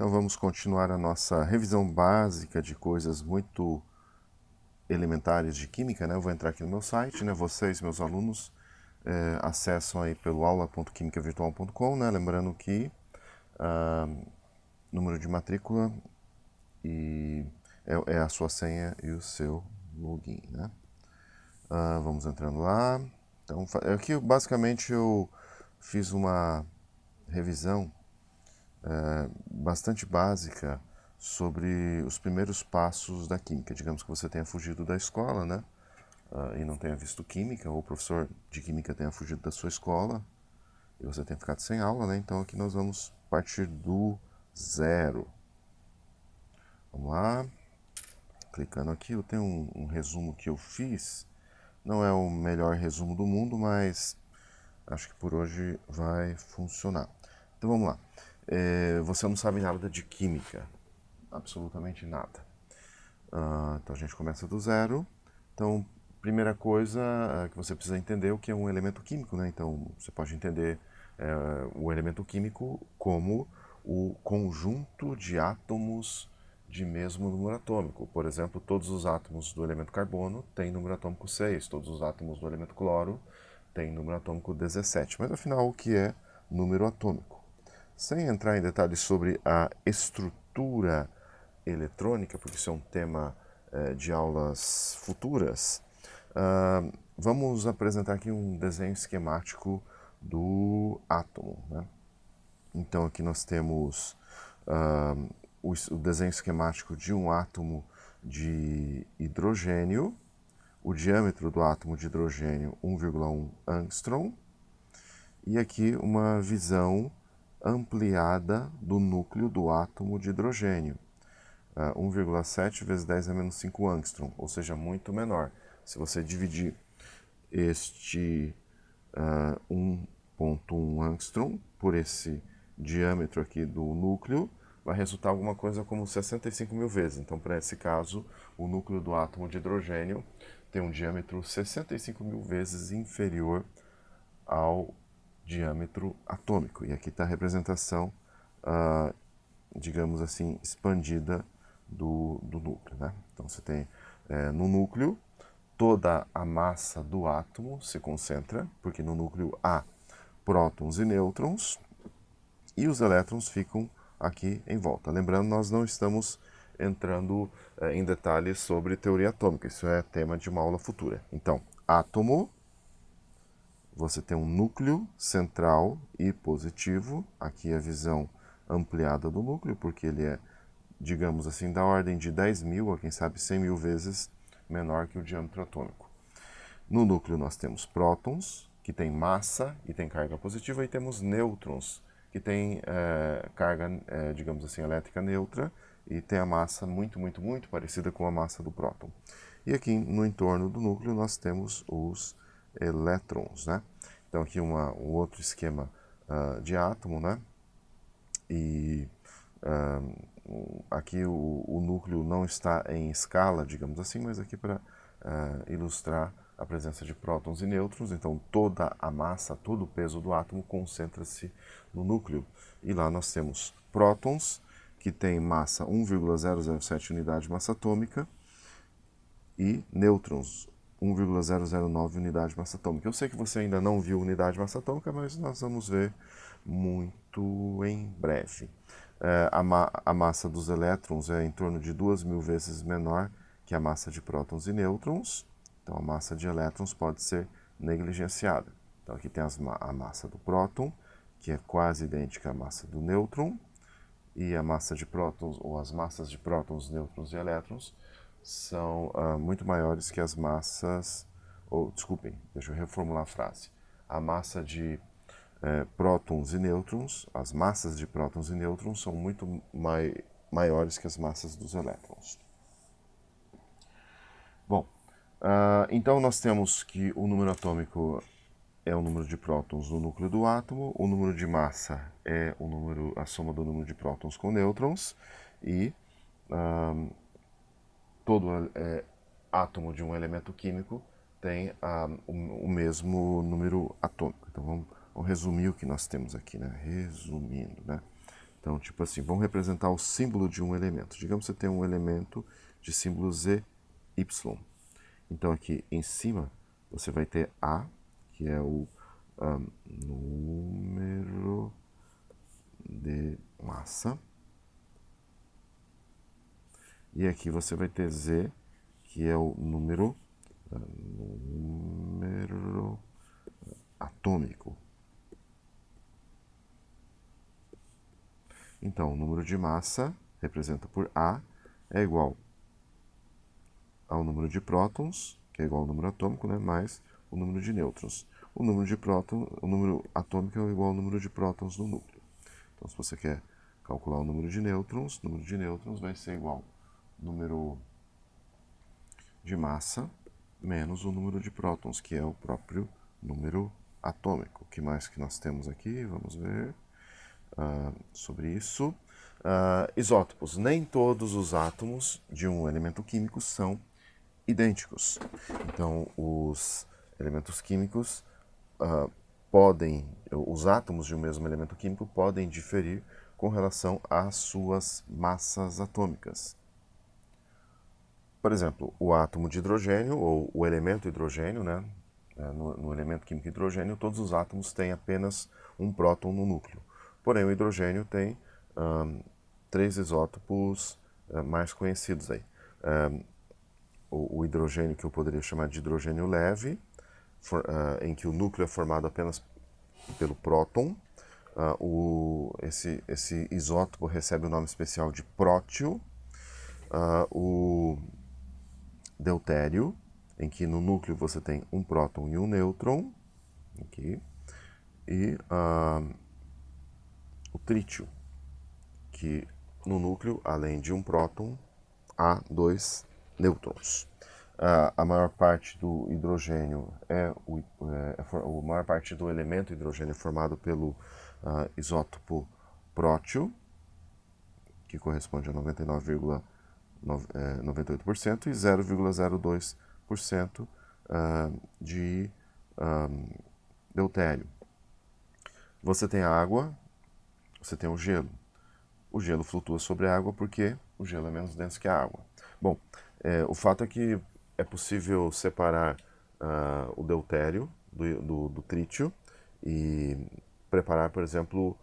Então vamos continuar a nossa revisão básica de coisas muito elementares de química, né? Eu vou entrar aqui no meu site, né? Vocês, meus alunos, acessam aí pelo aula.quimicavirtual.com, né? Lembrando que número de matrícula e é a sua senha e o seu login, né? Vamos entrando lá. Então, aqui basicamente eu fiz uma revisão bastante básica sobre os primeiros passos da química. Digamos que você tenha fugido da escola, né? E não tenha visto química, ou o professor de química tenha fugido da sua escola e você tenha ficado sem aula, né? Então aqui nós vamos partir do zero. Vamos lá. Clicando aqui, eu tenho um resumo que eu fiz. Não é o melhor resumo do mundo, mas acho que por hoje vai funcionar. Então vamos lá. Você não sabe nada de química, absolutamente nada. Então a gente começa do zero. Então, primeira coisa que você precisa entender é o que é um elemento químico, né? Então você pode entender o elemento químico como o conjunto de átomos de mesmo número atômico. Por exemplo, todos os átomos do elemento carbono têm número atômico 6, todos os átomos do elemento cloro têm número atômico 17. Mas afinal, o que é número atômico? Sem entrar em detalhes sobre a estrutura eletrônica, porque isso é um tema de aulas futuras, vamos apresentar aqui um desenho esquemático do átomo, né? Então aqui nós temos o desenho esquemático de um átomo de hidrogênio, o diâmetro do átomo de hidrogênio 1,1 angstrom, e aqui uma visão ampliada do núcleo do átomo de hidrogênio, 1,7 vezes 10 a menos 5 angstrom, ou seja, muito menor. Se você dividir este 1,1 angstrom por esse diâmetro aqui do núcleo, vai resultar alguma coisa como 65 mil vezes. Então, para esse caso, o núcleo do átomo de hidrogênio tem um diâmetro 65 mil vezes inferior ao diâmetro atômico. E aqui está a representação, digamos assim, expandida do núcleo, né? Então você tem no núcleo toda a massa do átomo se concentra, porque no núcleo há prótons e nêutrons, e os elétrons ficam aqui em volta. Lembrando, nós não estamos entrando em detalhes sobre teoria atômica, isso é tema de uma aula futura. Então, átomo, você tem um núcleo central e positivo, aqui a visão ampliada do núcleo, porque ele é, digamos assim, da ordem de 10 mil, ou quem sabe 100 mil vezes menor que o diâmetro atômico. No núcleo nós temos prótons, que tem massa e tem carga positiva, e temos nêutrons, que tem carga, digamos assim, elétrica neutra, e tem a massa muito, muito, muito parecida com a massa do próton. E aqui no entorno do núcleo nós temos os elétrons, né? Então aqui um outro esquema de átomo, né? E aqui o núcleo não está em escala, digamos assim, mas aqui para ilustrar a presença de prótons e nêutrons, então toda a massa, todo o peso do átomo concentra-se no núcleo. E lá nós temos prótons, que tem massa 1,007 unidade de massa atômica, e nêutrons, 1,009 unidade de massa atômica. Eu sei que você ainda não viu unidade de massa atômica, mas nós vamos ver muito em breve. A massa dos elétrons é em torno de 2.000 vezes menor que a massa de prótons e nêutrons. Então a massa de elétrons pode ser negligenciada. Então aqui tem a massa do próton, que é quase idêntica à massa do nêutron, e a massa de prótons, ou as massas de prótons, nêutrons e elétrons, são muito maiores que as massas, ou desculpem, deixa eu reformular a frase. A massa de prótons e nêutrons, as massas de prótons e nêutrons são muito maiores que as massas dos elétrons. Bom, então nós temos que o número atômico é o número de prótons no núcleo do átomo, o número de massa é a soma do número de prótons com nêutrons, e todo átomo de um elemento químico tem o mesmo número atômico. Então vamos resumir o que nós temos aqui, né? Resumindo, né? Então, tipo assim, vamos representar o símbolo de um elemento. Digamos que você tem um elemento de símbolo ZY. Então, aqui em cima, você vai ter A, que é o número de massa. E aqui você vai ter Z, que é o número atômico. Então, o número de massa, representa por A, é igual ao número de prótons, que é igual ao número atômico, né, mais o número de nêutrons. O número atômico é igual ao número de prótons no núcleo. Então, se você quer calcular o número de nêutrons vai ser igual ao número de massa menos o número de prótons, que é o próprio número atômico. O que mais que nós temos aqui? Vamos ver sobre isso. Isótopos. Nem todos os átomos de um elemento químico são idênticos. Então, os elementos químicos os átomos de um mesmo elemento químico podem diferir com relação às suas massas atômicas. Por exemplo, o átomo de hidrogênio, ou o elemento hidrogênio, né? No elemento químico hidrogênio, todos os átomos têm apenas um próton no núcleo. Porém, o hidrogênio tem 3 isótopos mais conhecidos aí. O hidrogênio, que eu poderia chamar de hidrogênio leve, em que o núcleo é formado apenas pelo próton. Esse isótopo recebe o nome especial de prótio. O deutério, em que no núcleo você tem um próton e um nêutron. Aqui. E o trítio, que no núcleo, além de um próton, há 2 nêutrons. A maior parte do hidrogênio a maior parte do elemento hidrogênio é formado pelo isótopo prótio, que corresponde a 99,98% e 0,02% de deutério. Você tem a água, você tem o gelo. O gelo flutua sobre a água porque o gelo é menos denso que a água. Bom, o fato é que é possível separar o deutério do trítio e preparar, por exemplo,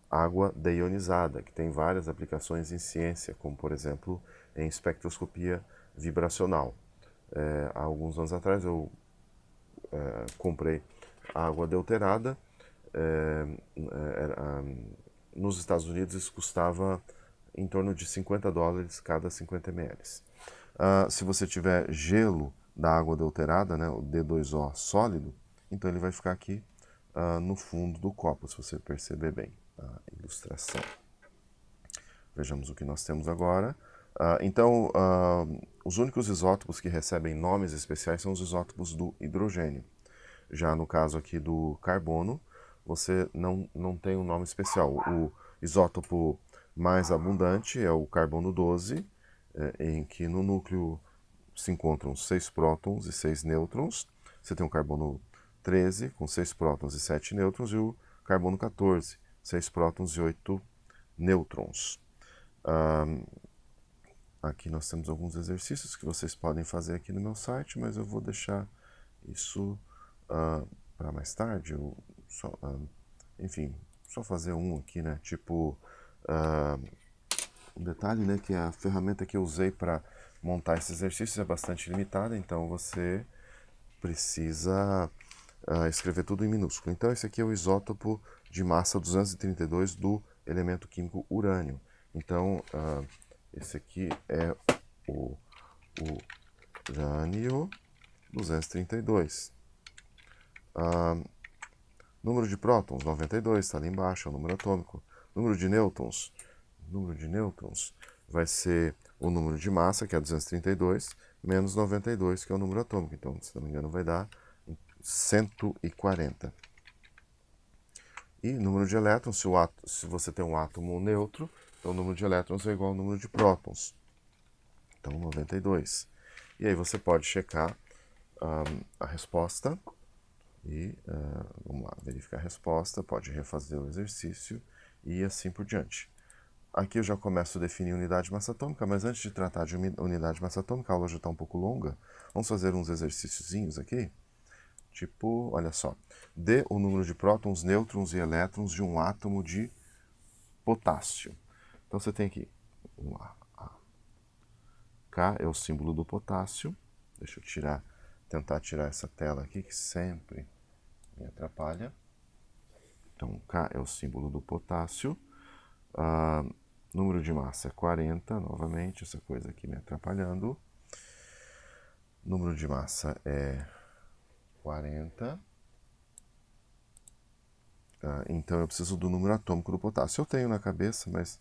água deionizada, que tem várias aplicações em ciência, como, por exemplo, em espectroscopia vibracional. Há alguns anos atrás eu comprei água adulterada. Nos Estados Unidos isso custava em torno de $50 cada 50 ml. Se você tiver gelo da água adulterada, né, o D2O sólido, então ele vai ficar aqui no fundo do copo, se você perceber bem a ilustração. Vejamos o que nós temos agora. Então, os únicos isótopos que recebem nomes especiais são os isótopos do hidrogênio. Já no caso aqui do carbono, você não tem um nome especial. O isótopo mais abundante é o carbono 12, em que no núcleo se encontram 6 prótons e 6 nêutrons. Você tem o carbono 13, com 6 prótons e 7 nêutrons, e o carbono 14, 6 prótons e 8 nêutrons. Aqui nós temos alguns exercícios que vocês podem fazer aqui no meu site, mas eu vou deixar isso para mais tarde. Enfim, só fazer um aqui, né? Tipo, um detalhe, né, que a ferramenta que eu usei para montar esse exercício é bastante limitada, então você precisa escrever tudo em minúsculo. Então esse aqui é o isótopo de massa 232 do elemento químico urânio. Então esse aqui é o urânio 232. Número de prótons, 92, está ali embaixo, é o número atômico. Número de nêutrons vai ser o número de massa, que é 232, menos 92, que é o número atômico. Então, se não me engano, vai dar 140. E número de elétrons, se você tem um átomo neutro, então o número de elétrons é igual ao número de prótons. Então, 92. E aí você pode checar a resposta. E vamos lá, verificar a resposta, pode refazer o exercício e assim por diante. Aqui eu já começo a definir unidade de massa atômica, mas antes de tratar de unidade de massa atômica, a aula já está um pouco longa. Vamos fazer uns exercíciozinhos aqui. Tipo, olha só. Dê o número de prótons, nêutrons e elétrons de um átomo de potássio. Então você tem aqui, vamos lá. K é o símbolo do potássio. Deixa eu tentar tirar essa tela aqui, que sempre me atrapalha. Então, K é o símbolo do potássio. Número de massa é 40, novamente, essa coisa aqui me atrapalhando. Número de massa é 40. Então eu preciso do número atômico do potássio. Eu tenho na cabeça, mas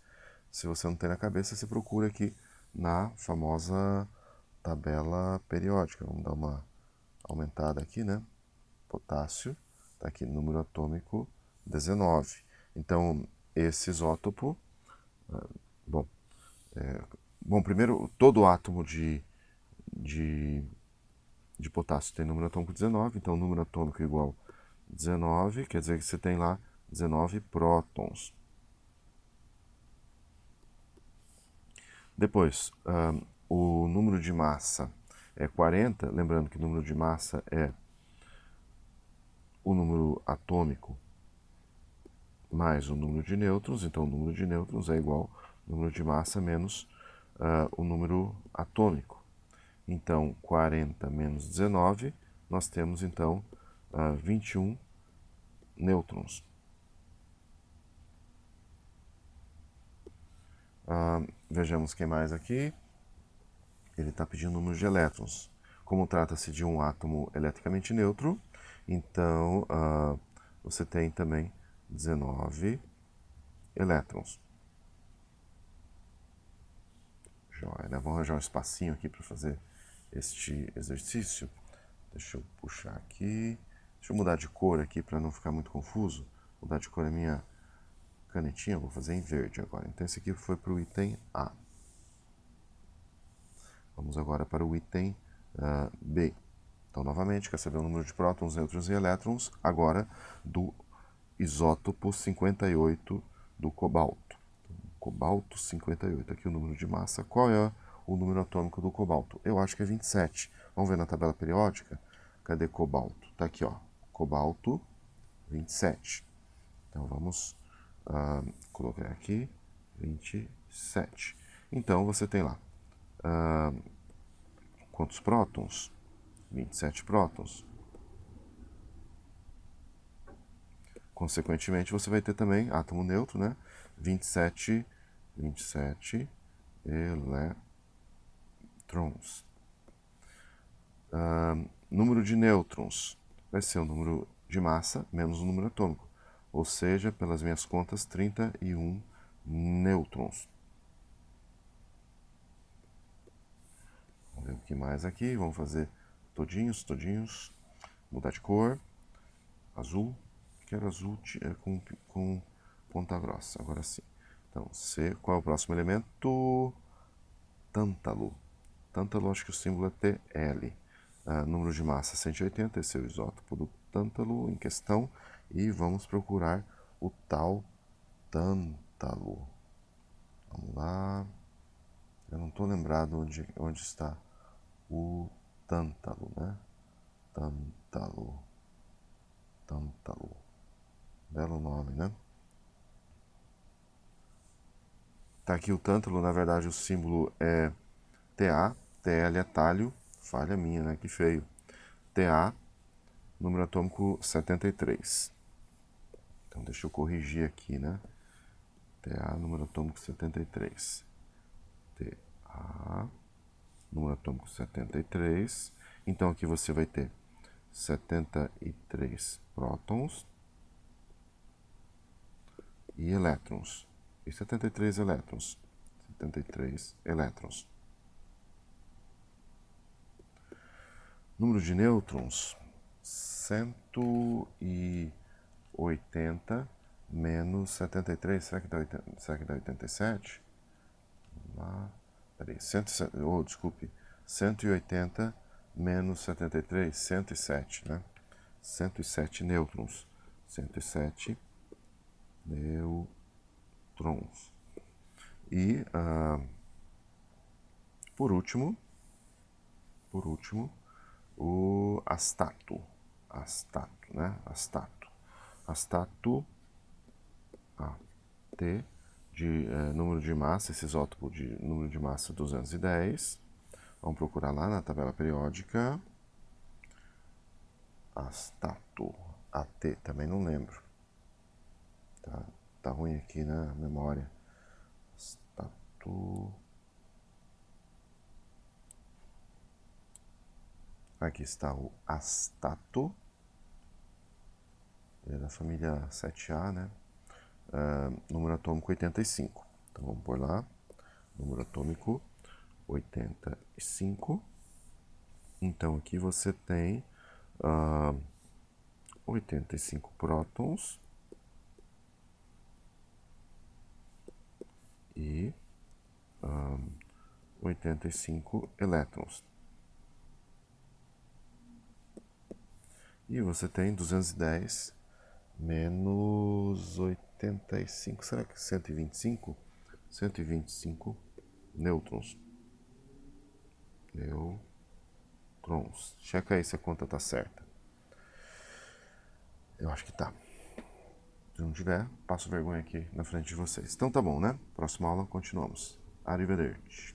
se você não tem na cabeça, você procura aqui na famosa tabela periódica. Vamos dar uma aumentada aqui, né? Potássio, está aqui, número atômico 19. Então, esse isótopo, bom, primeiro, todo átomo de potássio tem número atômico 19, então número atômico igual 19, quer dizer que você tem lá 19 prótons. Depois, o número de massa é 40, lembrando que o número de massa é o número atômico mais o número de nêutrons, então o número de nêutrons é igual ao número de massa menos o número atômico. Então, 40 menos 19, nós temos então 21 nêutrons. Vejamos quem mais aqui. Ele está pedindo o número de elétrons. Como trata-se de um átomo eletricamente neutro, então você tem também 19 elétrons. Joia, né? Vamos arranjar um espacinho aqui para fazer este exercício. Deixa eu puxar aqui. Deixa eu mudar de cor aqui para não ficar muito confuso. Mudar de cor a minha canetinha, vou fazer em verde agora. Então esse aqui foi para o item A. Vamos agora para o item B. Então, novamente, quer saber o número de prótons, nêutrons e elétrons, agora do isótopo 58 do cobalto. Cobalto 58, aqui o número de massa. Qual é o número atômico do cobalto? Eu acho que é 27. Vamos ver na tabela periódica? Cadê cobalto? Está aqui, ó, cobalto 27. Então, vamos colocar aqui 27. Então, você tem lá quantos prótons? 27 prótons. Consequentemente, você vai ter também átomo neutro, né? 27 elétrons. Número de nêutrons vai ser o número de massa menos o número atômico. Ou seja, pelas minhas contas, 31 nêutrons. Vamos ver o que mais aqui. Vamos fazer todinhos. Mudar de cor. Azul. Quero azul com ponta grossa. Agora sim. Então, C. Qual é o próximo elemento? Tântalo. Tântalo, acho que o símbolo é TL. Número de massa 180, esse é o isótopo do tântalo em questão. E vamos procurar o tal tântalo. Vamos lá. Eu não estou lembrado onde está o tântalo, né? Tântalo. Belo nome, né? Tá aqui o tântalo, na verdade o símbolo é TA, TL é talho, falha minha, né? Que feio. TA, número atômico 73. Então deixa eu corrigir aqui, né? TA, número atômico 73. TA, número atômico 73. Então aqui você vai ter 73 prótons e elétrons. E 73 elétrons. 73 elétrons. Número de nêutrons, 180 menos 73. Será que dá 87? Lá, peraí, desculpe. 180 menos 73, 107, né? 107 nêutrons. 107 nêutrons. nêutrons. E, por último, o astato. Astato, né? Astato. Astato, AT, de número de massa, esse isótopo de número de massa 210. Vamos procurar lá na tabela periódica. Astato, AT, também não lembro. Tá ruim aqui na memória. Astato. Aqui está o astato. Ele é da família 7A, né? Número atômico 85. Então vamos pôr lá. Número atômico 85. Então aqui você tem 85 prótons e 85 elétrons. E você tem 210 menos 85, será que 125? 125 nêutrons. Nêutrons. Checa aí se a conta tá certa. Eu acho que tá. Se não tiver, passo vergonha aqui na frente de vocês. Então tá bom, né? Próxima aula continuamos. Arrivederci.